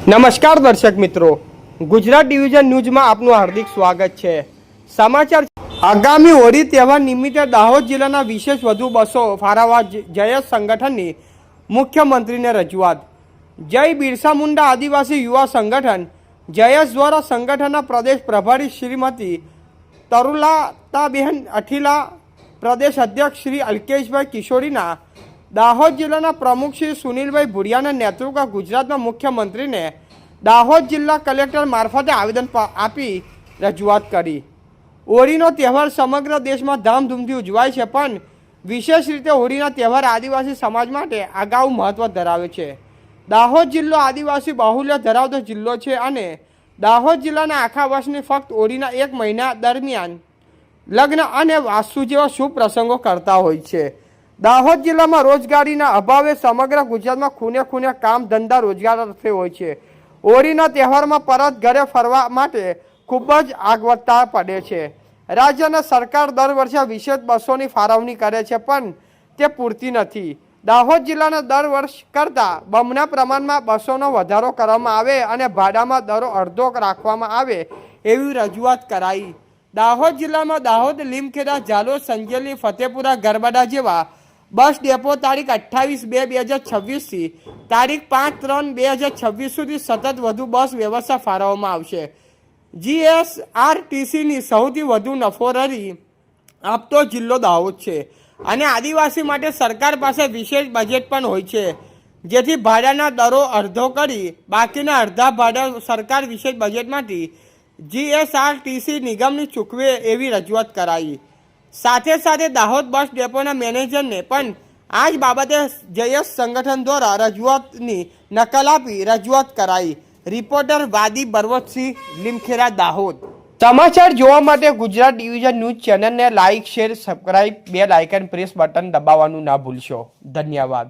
નમસ્કાર દર્શક મિત્રો, ગુજરાત ડિવિઝન ન્યૂઝમાં આપનું હાર્દિક સ્વાગત છે। સમાચાર આગામી હોળી તહેવાર નિમિત્તે દાહોદ જિલ્લાના વિશેષ વધુ બસો ફાળવવા જયેશ સંગઠનની મુખ્યમંત્રીને રજૂઆત। જય બિરસા મુંડા આદિવાસી યુવા સંગઠન જયેશ દ્વારા સંગઠનના પ્રદેશ પ્રભારી શ્રીમતી તરુલાતાબેન અઠીલા, પ્રદેશ અધ્યક્ષ શ્રી અલ્કેશભાઈ કિશોરીના, દાહોદ જિલ્લાના પ્રમુખ શ્રી સુનિલભાઈ ભુડિયાના નેતૃત્વ ગુજરાતના મુખ્યમંત્રીને દાહોદ જિલ્લા કલેક્ટર મારફતે આવેદન આપી રજૂઆત કરી। હોળીનો તહેવાર સમગ્ર દેશમાં ધામધૂમથી ઉજવાય છે, પણ વિશેષ રીતે હોળીના તહેવાર આદિવાસી સમાજ માટે આગવું મહત્વ ધરાવે છે। દાહોદ જિલ્લો આદિવાસી બાહુલ્ય ધરાવતો જિલ્લો છે અને દાહોદ જિલ્લાના આખા વર્ષની ફક્ત હોળીના 1 મહિના દરમિયાન લગ્ન અને વાસ્તુ જેવા શુભ પ્રસંગો કરતા હોય છે। દાહોદ જિલ્લામાં રોજગારીના અભાવે સમગ્ર ગુજરાતમાં ખૂને ખૂને કામ ધંધા રોજગાર અર્થે હોય છે। હોળીના તહેવારમાં પરત ઘરે ફરવા માટે ખૂબ જ આગવડતા પડે છે। રાજ્યના સરકાર દર વર્ષે વિશેષ બસોની ફાળવણી કરે છે, પણ તે પૂરતી નથી। દાહોદ જિલ્લાના દર વર્ષ કરતાં બમણા પ્રમાણમાં બસોનો વધારો કરવામાં આવે અને ભાડામાં દરો અડધો રાખવામાં આવે એવી રજૂઆત કરાઈ। દાહોદ જિલ્લામાં દાહોદ, લીમખેડા, ઝાલોદ, સંજેલી, ફતેપુરા, ગરબડા જેવા બસ ડેપો તારીખ 28/2/2026 તારીખ 5/3/2026 સુધી સતત વધુ બસ વ્યવસ્થા ફાળવવામાં આવશે। જીએસઆરટીસીની સૌથી વધુ નફોરી આપતો જિલ્લો દાહોદ છે અને આદિવાસી માટે સરકાર પાસે વિશેષ બજેટ પણ હોય છે, જેથી ભાડાના દરો અડધો કરી બાકીના અડધા ભાડા સરકાર વિશેષ બજેટમાંથી જીએસઆરટીસી નિગમને ચૂકવે એવી રજૂઆત કરાઈ। સાથે સાથે દાહોદ બસ ડેપોના મેનેજરને પણ આ જ બાબતે જયેશ સંગઠન દ્વારા રજૂઆતની નકલ આપી રજૂઆત કરાઈ। રિપોર્ટર વાદી બરવતસિંહ, લીમખેડા, દાહોદ। સમાચાર જોવા માટે ગુજરાત ડિવિઝન ન્યૂઝ ચેનલને like, share, subscribe, bell icon press button દબાવવાનું ના ભૂલશો। ધન્યવાદ।